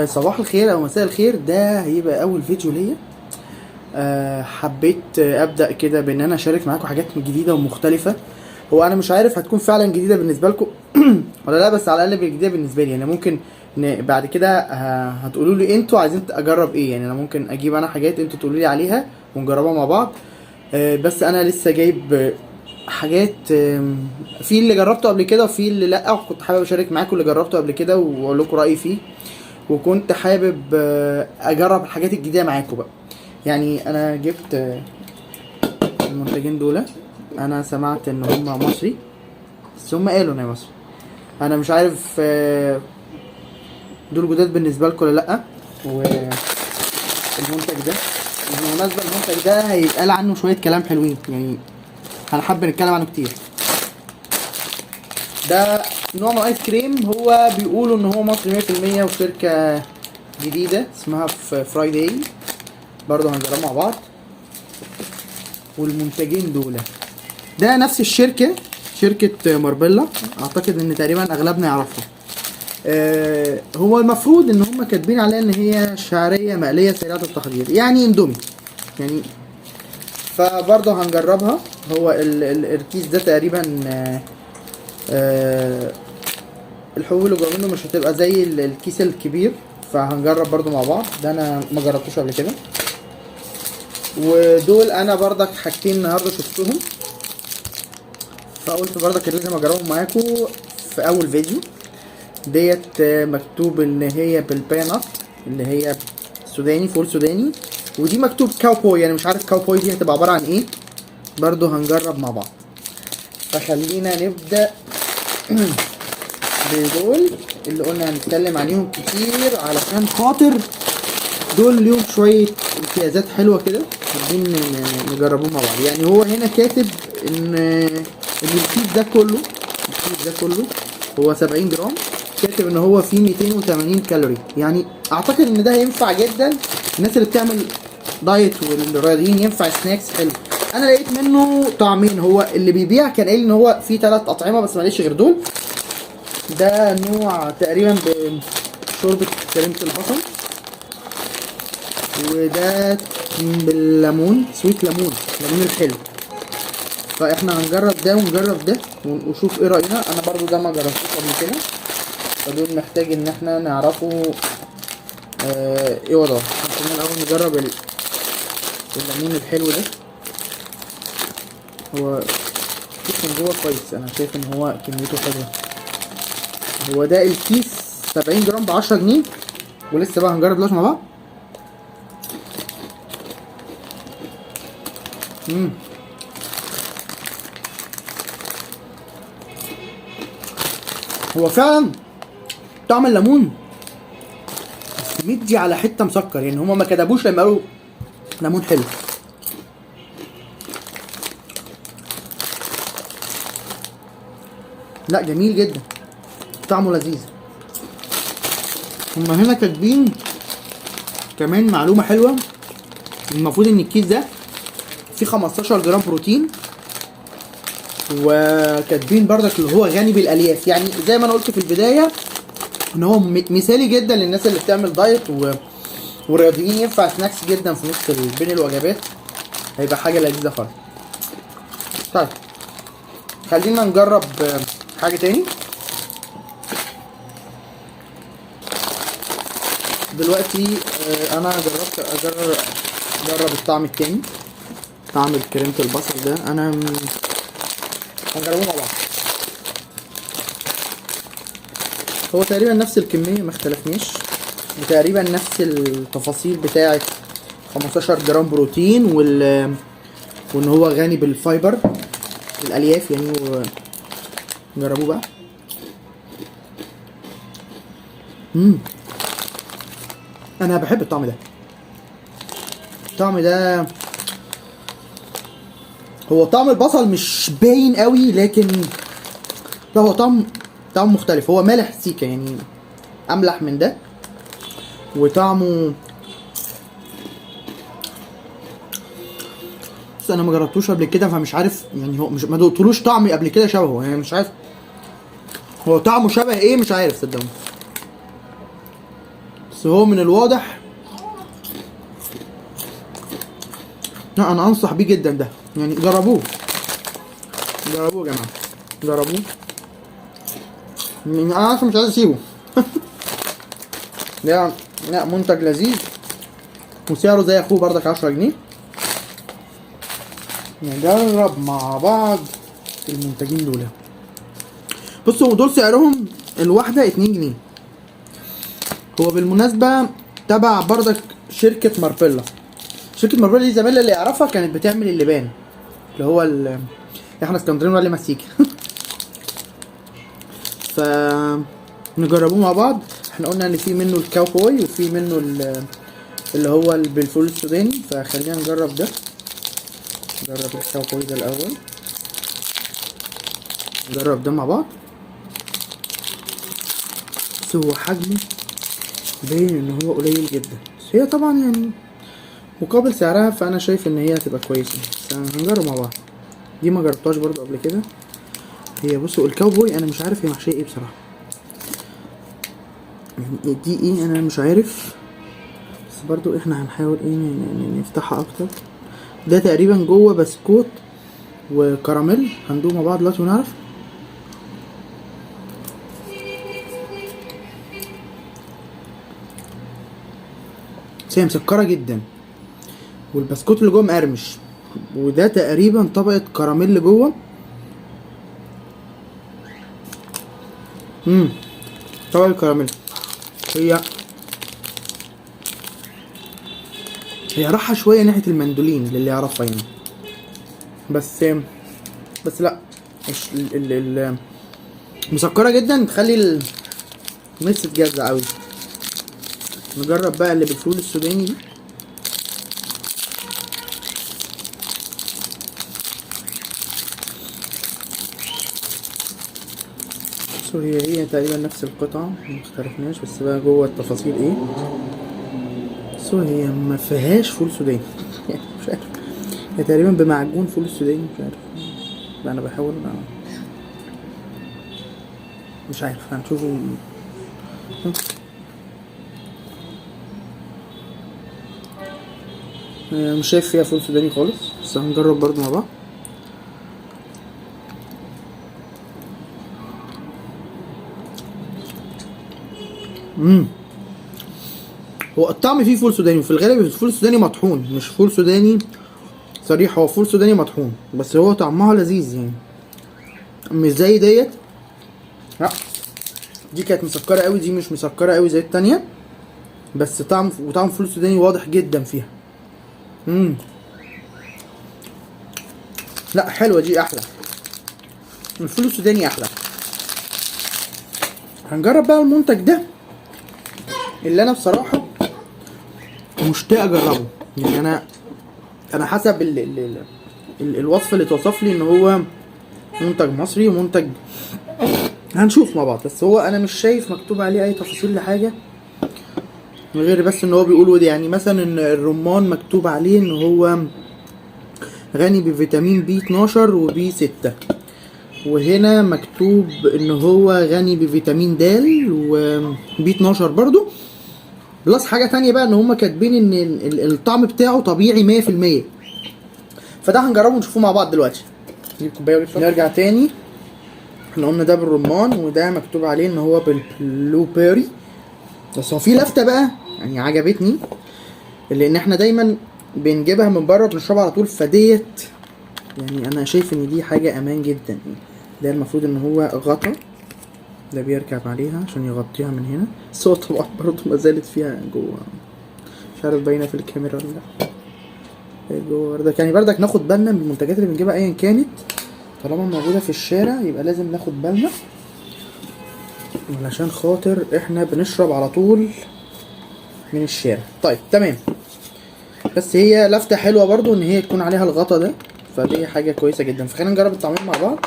صباح الخير او مساء الخير، ده هيبقى اول فيديو ليا. حبيت ابدا كده بان انا اشارك معاكم حاجات جديده ومختلفه. هو انا مش عارف هتكون فعلا جديده بالنسبه لكم ولا لا، بس على الاقل جديده بالنسبه لي. يعني ممكن بعد كده هتقولوا لي انتوا عايزين اجرب ايه. يعني انا ممكن اجيب انا حاجات انتوا تقولوا لي عليها ونجربها مع بعض. بس انا لسه جايب حاجات، في اللي جربته قبل كده وفي اللي لا، كنت حابب اشارك معاكم اللي جربته قبل كده واقول لكم رايي فيه. وكنت حابب اجرب الحاجات الجديده معاكم بقى. يعني انا جبت المنتجين دول. انا سمعت ان هم مصري، بس هم قالوا ان هي مصري. انا مش عارف دول جداد بالنسبه لكم ولا لا. والمنتج ده بالمناسبه، المنتج ده هيتقال عنه شويه كلام حلوين، يعني انا حابب نتكلم عنه كتير. ده نوع من ايس كريم، هو بيقولوا ان هو مصري 100% وشركه جديده اسمها فرايداي. برضه هنجربها مع بعض. والمنتجين دول ده نفس الشركة، شركة ماربيلا. اعتقد ان تقريبا اغلبنا يعرفها. هو المفروض ان هم كاتبين عليها ان هي شعرية مقلية سريعة التحضير، يعني اندومي يعني. فبرضه هنجربها. هو الكيس ده تقريبا الحبوب اللي جوه منه مش هتبقى زي الكيس الكبير. فهنجرب برضه مع بعض. ده انا ما جربتوش قبل كده. ودول انا برضك حاجتين النهارده شفتهم، فقلت برضك لازم اجربهم معاكم في اول فيديو. ديت مكتوب ان هي بالبيانات، اللي هي سوداني، فول سوداني. ودي مكتوب كاوبوي، يعني مش عارف كاوبوي دي هتبقى عباره عن ايه. برضو هنجرب مع بعض. فخلينا نبدا بدول اللي قلنا هنتكلم عليهم كتير، علشان خاطر دول ليهم شويه امتيازات حلوه كده، حابين نجربوهم مع بعض. يعني هو هنا كاتب ان الكيس ده كله، هو 70 جرام. كاتب ان هو فيه 280 كالوري. يعني اعتقد ان ده هينفع جدا الناس اللي بتعمل دايت والرياضيين، ينفع سناكس حلو. انا لقيت منه طعمين. هو اللي بيبيع كان قايل ان هو فيه 3 اطعمه، بس ماليش غير دول. ده نوع تقريبا بشوربه كريمه البصل، وده بالليمون، سويت ليمون الحلو. فاحنا هنجرب ده ونجرب ده ونشوف ايه راينا. انا برضو ده ما جربتوش قبل كده، فدول محتاج ان احنا نعرفه ايه وضعه. خلينا الاول نجرب الليمون الحلو ده. هو كيس من جوه كويس، انا شايف ان هو كميته حلوه. هو ده الكيس 70 جرام ب 10 جنيه. ولسه بقى هنجرب دلوقتي مع بعض. هو فعلا طعم الليمون مدي على حته مسكر، يعني هما ما كتبوش لما قالوا ليمون حلو. لا، جميل جدا، طعمه لذيذ. هما هنا كاتبين كمان معلومه حلوه. المفروض ان الكيس ده فيه 15 جرام بروتين، وكاتبين برضك اللي هو غني بالالياف. يعني زي ما انا قلت في البدايه ان هو مثالي جدا للناس اللي بتعمل دايت والرياضيين. ينفع سناكس جدا في نص بين الوجبات، هيبقى حاجه لذيذه خالص. طيب خلينا نجرب حاجه تاني دلوقتي. انا اجرب الطعم التاني، طعم كريمه البصل ده. انا هنجربه مع بعض. هو تقريبا نفس الكميه، ما اختلفناش، وتقريبا نفس التفاصيل بتاعه 15 جرام بروتين وان هو غني بالفايبر، الالياف يعني. نجربوه بقى. انا بحب الطعم ده. الطعم ده هو طعم البصل مش باين قوي، لكن لا، هو طعم مختلف. هو مالح سيكا، يعني املح من ده. وطعمه، بس انا ما جربتوش قبل كده فمش عارف. يعني هو مش، ما دقتلوش طعم قبل كده شبهه، يعني مش عارف هو طعمه شبه ايه، مش عارف صدقوني. بس هو من الواضح، لا انا انصح بيه جدا ده، يعني جربوه يا جماعه، جربوه. انا اصلا مش عايز اسيبه. لا منتج لذيذ وسعره زي اخوه بردك 10 جنيه. نجرب مع بعض المنتجين دول. بصوا دول سعرهم الواحدة 2 جنيه. هو بالمناسبة تبع بردك شركة ماربيلا. شركة ماربيلا دي زمان اللي يعرفها كانت بتعمل اللبان اللي هو احنا اسكندرانيين ولا مسيكي. ف نجربوه مع بعض. احنا قلنا ان في منه الكاوبوي وفي منه اللي هو بالفول السوداني، فخلينا نجرب ده. نجرب الكاوبوي ده الاول، نجرب ده مع بعض. بس هو حجمه باين ان هو قليل جدا، بس هي طبعا يعني مقابل سعرها فانا شايف ان هي هتبقى كويسه. بس هنجرب مع بعض. دي ما جربتهاش برضو قبل كده. هي بصوا الكاوبوي انا مش عارف هي محشيه ايه بصراحه، يعني دي ايه انا مش عارف، بس برضو احنا هنحاول ايه نفتحها اكتر. ده تقريبا جوه بسكوت وكراميل، هندوق مع بعض دلوقتي ونعرف. بس هي مسكره جدا والبسكوت اللي جوه مقرمش، وده تقريبا طبقه كراميل جوه. طبقه كراميل. هي راحة شوية ناحية المندولين للي يعرفها يعني، بس لا مش مسكرة جدا تخلي النفس تجزع اوي. نجرب بقى اللي بالفول السوداني دي. هي تقريبا نفس القطعة مختلفناش، بس بقى جوه التفاصيل ايه. هي ما فيهاش فول سوداني. مش عارف، هي تقريبا بمعجون فول السوداني، مش عارف. انا بحاول مش عارف، هنشوفه. مش شايف فيها فول سوداني خالص، بس هنجرب برضو مع بعض. هو الطعم فيه فول سوداني، وفي الغالب الفول السوداني مطحون مش فول سوداني صريح، هو فول سوداني مطحون، بس هو طعمها لذيذ يعني، مش زي ديت. لا دي كانت مسكره قوي، دي مش مسكره قوي زي التانية، بس طعم فول سوداني واضح جدا فيها. لا حلوه دي، احلى الفول السوداني احلى. هنجرب بقى المنتج ده اللي انا بصراحه مشتاق اجربه، يعني انا حسب الوصف اللي اتوصف لي ان هو منتج مصري ومنتج هنشوف مع بعض. بس هو انا مش شايف مكتوب عليه اي تفاصيل لحاجه غير بس ان هو بيقول يعني مثلا ان الرمان مكتوب عليه ان هو غني بفيتامين بي 12 وبي 6، وهنا مكتوب ان هو غني بفيتامين د وبي 12 برضو، بلس حاجه تانية بقى ان هما كاتبين ان الطعم بتاعه طبيعي 100%. فده هنجربه ونشوفه مع بعض دلوقتي. نجيب كوبايه نرجع تاني. احنا قلنا ده بالرمان وده مكتوب عليه ان هو بالبلو بيري، بس هو في لفته بقى يعني عجبتني، لان احنا دايما بنجيبها من بره بنشربها على طول، فديت يعني انا شايف ان دي حاجه امان جدا يعني. ده المفروض ان هو غطا ده بيركب عليها عشان يغطيها من هنا، بس هو طبعا برضه ما زالت فيها جوه، مش عارف باينه في الكاميرا ولا لا. جوه بردك يعني بردك ناخد بالنا من المنتجات اللي بنجيبها ايا كانت، طالما موجوده في الشارع يبقى لازم ناخد بالنا، علشان خاطر احنا بنشرب على طول من الشارع. طيب تمام، بس هي لفتة حلوة برضو ان هي تكون عليها الغطا ده، فدي حاجة كويسة جدا. فخلينا نجرب الطعمين مع بعض.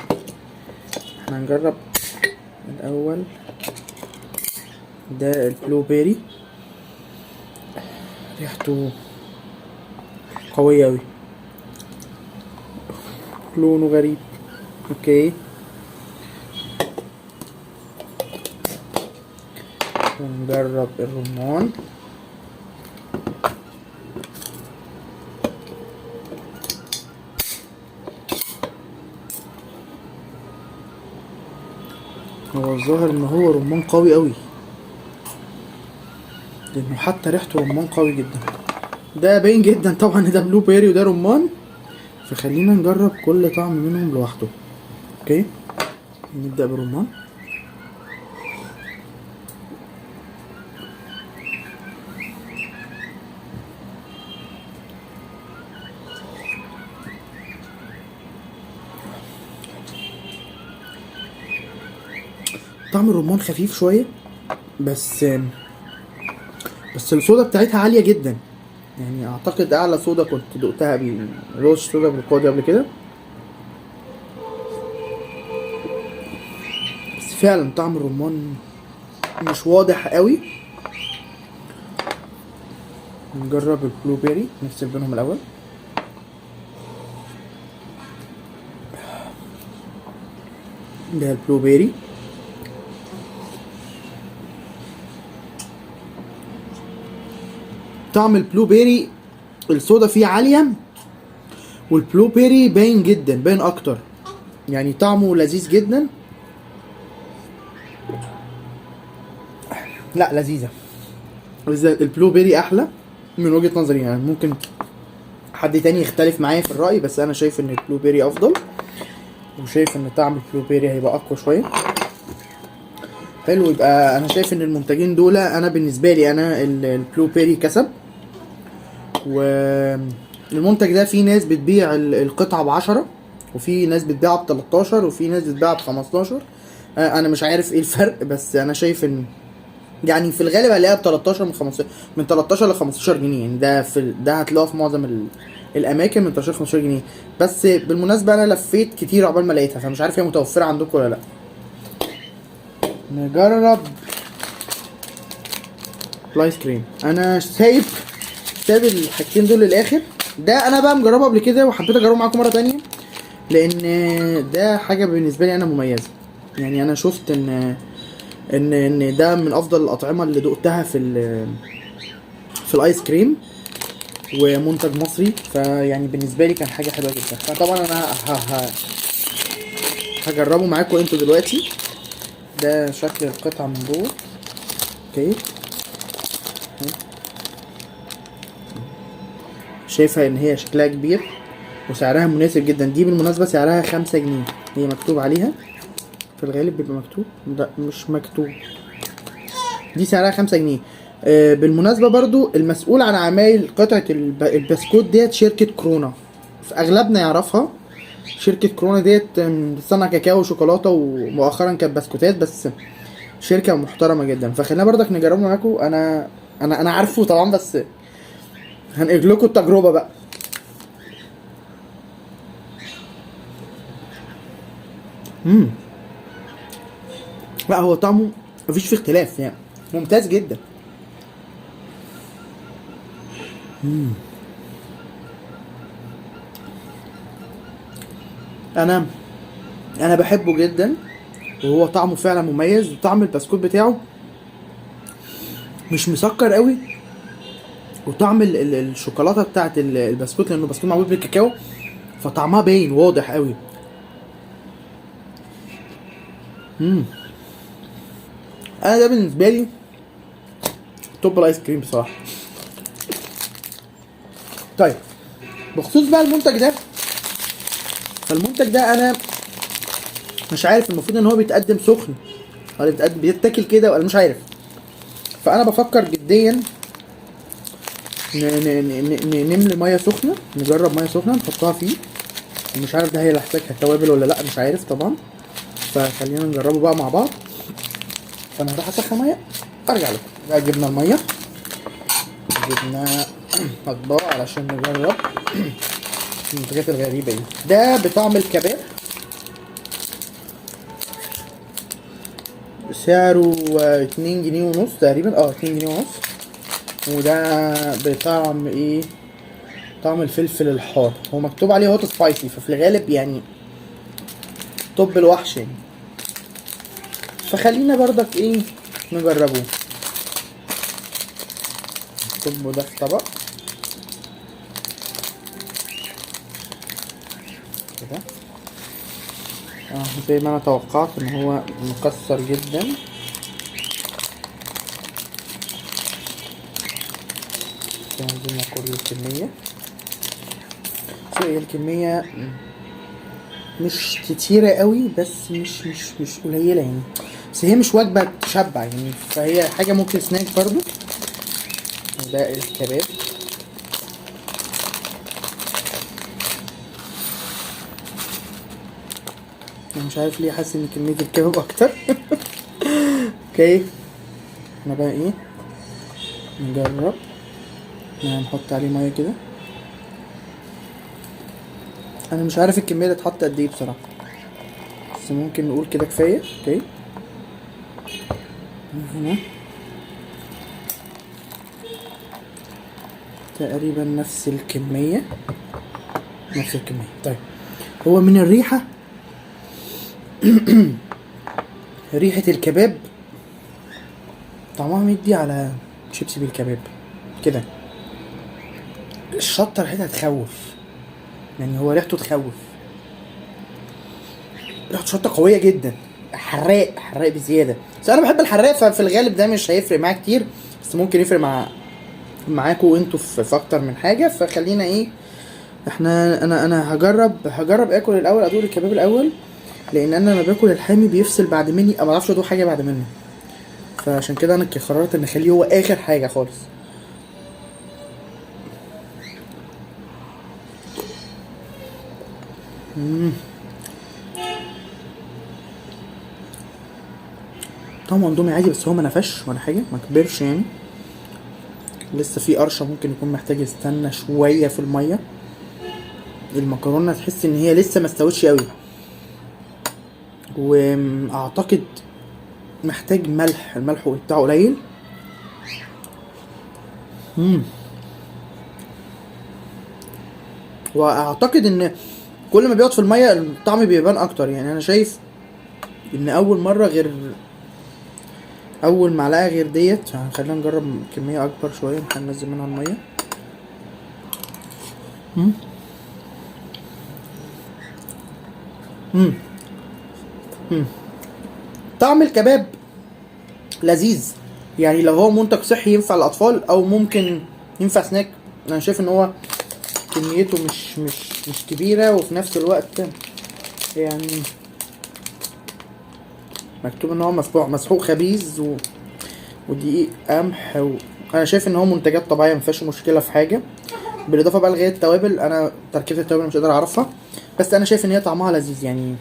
احنا هنجرب الاول ده البلو بيري، ريحته قوية اوي، لونه غريب. اوكي ونجرب الرمان. هو الظاهر ان هو رمان قوي قوي، لانه حتى ريحته رمان قوي جدا. ده باين جدا طبعا ان ده بلو بيري وده رمان، فخلينا نجرب كل طعم منهم لوحده. اوكي، نبدأ بالرمان. طعم الرمان خفيف شوية، بس الصودا بتاعتها عالية جدا. يعني اعتقد اعلى صودا كنت دقتها روز صودا بالقاضي قبل كده. بس فعلا طعم الرمان مش واضح قوي. نجرب البلو بيري، نفصل بينهم الاول. ده البلو بيري. طعم البلو بيري الصودا فيه عالية، والبلو بيري باين جدا، باين اكتر. يعني طعمه لذيذ جدا. لا لذيذة، البلو بيري احلى من وجهة نظري. يعني ممكن حد تاني يختلف معايا في الرأي، بس انا شايف ان البلو بيري افضل، وشايف ان طعم البلو بيري هيبقى اقوى شوية. حلو، يبقى انا شايف ان المنتجين دول، انا بالنسبة لي انا البلو بيري كسب. والمنتج ده في ناس بتبيع القطعة ب10، وفي ناس بتبيعها ب13، وفي ناس بتبيعها ب15. انا مش عارف ايه الفرق، بس انا شايف ان يعني في الغالب هلاقيها ب 13 من 15، من 13 ل 15 جنيه. يعني ده ده هتلاقوه في معظم الاماكن من 13 ل 15 جنيه. بس بالمناسبه انا لفيت كتير عقبال ما لقيتها، فمش عارف هي متوفره عندكم ولا لا. نجرب الايس كريم. انا سايب الحاجتين دول للاخر. ده انا بقى مجربه قبل كده وحبيت اجربه معاكم مره تانية، لان ده حاجه بالنسبه لي انا مميزه. يعني انا شفت ان ده من افضل الاطعمه اللي دقتها في الايس كريم، ومنتج مصري. فيعني بالنسبه لي كان حاجه حلوه جدا. فطبعا انا هجربه معاكم انتوا دلوقتي. ده شكل القطعه من جوه. اوكي، شايفها ان هي شكلها كبير وسعرها مناسب جدا. دي بالمناسبه سعرها 5 جنيه، هي مكتوب عليها. في الغالب بيبقى مكتوب، لا مش مكتوب. دي سعرها 5 جنيه. بالمناسبة برضو المسؤول عن عمايل قطعة البسكوت ديت شركة كورونا، في اغلبنا يعرفها. شركة كورونا ديت بتصنع كاكاو وشوكولاتة، ومؤخرا كانت بسكوتات، بس شركة محترمة جدا. فخلينا برضك نجربه معاكم. انا عارفه طبعا، بس هنقل لكم التجربة بقى. لا هو طعمه مفيش فيه اختلاف، يعني ممتاز جدا. انا بحبه جدا، وهو طعمه فعلا مميز. وطعم البسكوت بتاعه مش مسكر قوي، وطعم الشوكولاته بتاعت البسكوت، لانه بسكوت معمول بالكاكاو، فطعمها باين واضح قوي. انا ده بالنسبه لي توب الايس كريم بصراحه. طيب بخصوص بقى المنتج ده، فالمنتج ده انا مش عارف المفروض ان هو بيتقدم سخن ولا بيتاكل كده، ولا مش عارف. فانا بفكر جديا نملي ميه سخنه، نجرب ميه سخنه نحطها فيه. مش عارف ده هيحتاج توابل ولا لا، مش عارف طبعا. فخلينا نجربه بقى مع بعض. فانا هروح اسخن ميه ارجع لكم. بقى جبنا الميه، جبنا اطباق علشان نجرب المنتجات الغريبه دي. ده بطعم الكباب، سعره 2 جنيه ونص تقريبا، 2 جنيه ونص. وده بطعم ايه؟ طعم الفلفل الحار. هو مكتوب عليه هوت سبايسي، ففي الغالب يعني طب الوحش يعني. فخلينا برضك ايه نجربه. كبه ده في طبق كده. زي ما انا توقعت ان هو مكسر جدا. عندنا كل الكمية، هي الكمية مش كتيرة قوي بس مش قليلة يعني، بس هي مش وجبة تشبع يعني، فهي حاجة ممكن سناك برضو. ده الكباب. انا مش عارف ليه حاسس ان كمية الكباب اكتر. اوكي، احنا بقى ايه، نجرب نحط عليه ميه كده. انا مش عارف الكميه اللي اتحط قد ايه بصراحه، بس ممكن نقول كده كفايه. اوكي، هنا تقريبا نفس الكميه. طيب، هو من الريحه ريحه الكباب طعمها مدي على شيبسي بالكباب كده. الشطه ريحتها تخوف يعني، هو ريحته تخوف، ريحته شطه قويه جدا، حراق بزياده. بس انا بحب الحراق، ففي الغالب ده مش هيفرق معايا كتير، بس ممكن يفرق معاكوا انتوا في اكتر من حاجه. فخلينا ايه، احنا انا هجرب اكل الاول، ادوق الكباب الاول، لان انا لما باكل الحامي بيفصل بعد مني، ما بعرفش ادوق حاجه بعد منه، فعشان كده انا قررت ان اخليه هو اخر حاجه خالص. طعمه اندومي عادي، بس هو ما نفش ولا حاجه، ما كبرش يعني، لسه في قرشه، ممكن يكون محتاج يستنى شويه في الميه. المكرونه تحس ان هي لسه ما استوتش قوي، واعتقد محتاج ملح، الملح بتاعه قليل. واعتقد ان كل ما بيقعد في الميه الطعم بيبان اكتر يعني. انا شايف ان اول مره غير اول معلقه غير ديت. خلينا نجرب كميه اكبر شويه، هننزل منها الميه. طعم الكباب لذيذ يعني، لو هو منتج صحي ينفع الاطفال او ممكن ينفع سناك. انا شايف ان هو كميته مش كبيره، وفي نفس الوقت يعني مكتوب ان هو مسحوق خبيز ودقيق قمح انا شايف ان هو منتجات طبيعيه، مفيهاش مشكله في حاجه. بالاضافه بقى لغايه التوابل، انا تركيبه التوابل مش قادر اعرفها، بس انا شايف ان هي طعمها لذيذ يعني.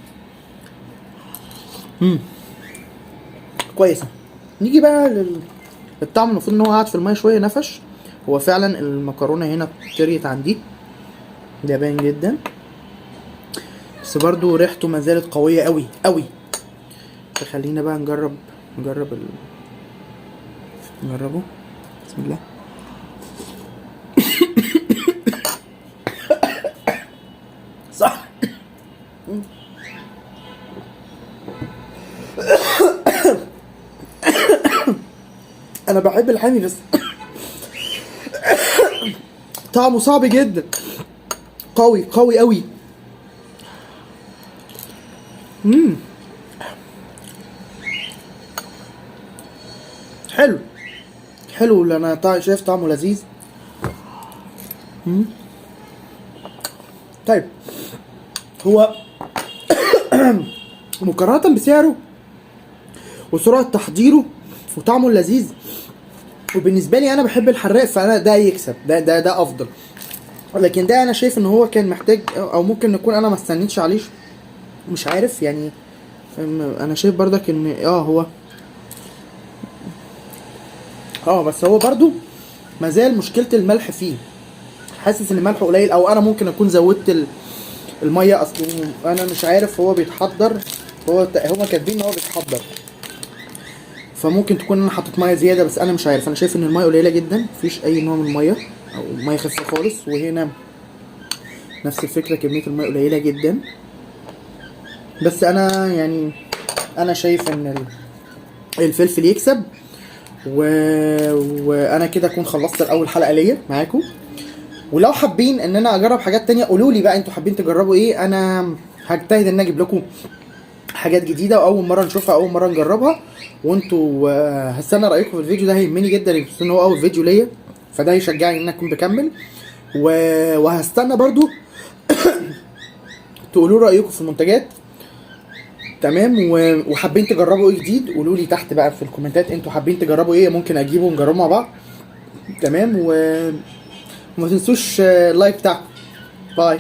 كويسه. نيجي بقى للطعم. المفروض ان هو قاعد في الميه شويه نفش، هو فعلا المكرونه هنا طريت عندي، ده باين جدا، بس برضو ريحته ما زالت قويه قوي قوي. فخلينا بقى نجربه. بسم الله. صح. انا بحب الحامي بس طعمه صعب جدا، قوي قوي. حلو اللي انا شايف طعمه لذيذ. طيب، هو مقارنة بسعره وسرعة تحضيره وطعمه اللذيذ، وبالنسبة لي انا بحب الحراق، فانا ده يكسب، ده افضل. لكن ده انا شايف ان هو كان محتاج، او ممكن نكون انا ما استنيتش عليه، مش عارف يعني. انا شايف برضك ان هو بس هو برضو مازال مشكلة الملح فيه، حاسس ان ملحه قليل، او انا ممكن اكون زودت المية. اصلا انا مش عارف هو بيتحضر، هو كاتبين ان هو بيتحضر، فممكن تكون انا حطيت ميه زياده، بس انا مش عارف. انا شايف ان الميه قليله جدا، مفيش اي نوع من الميه، او ميه خفيفه خالص. وهنا نفس الفكره، كميه الميه قليله جدا. بس انا يعني انا شايف ان الفلفل يكسب، وانا كده اكون خلصت اول حلقه ليا معاكم. ولو حابين ان انا اجرب حاجات تانية قولوا لي بقى انتوا حابين تجربوا ايه. انا هجتهد ان اجيب لكم حاجات جديده واول مره نشوفها اول مره نجربها. وانتوا هستنى رايكم في الفيديو ده، هيهمني جدا ان هو اول فيديو ليا، فده يشجعني ان انا اكون بكمل. وهستنى برضو تقولوا رايكم في المنتجات. تمام. وحابين تجربوا ايه جديد قولوا لي تحت بقى في الكومنتات انتوا حابين تجربوا ايه، ممكن اجيبه ونجربه مع بعض. تمام. وما تنسوش اللايك بتاعكم. باي.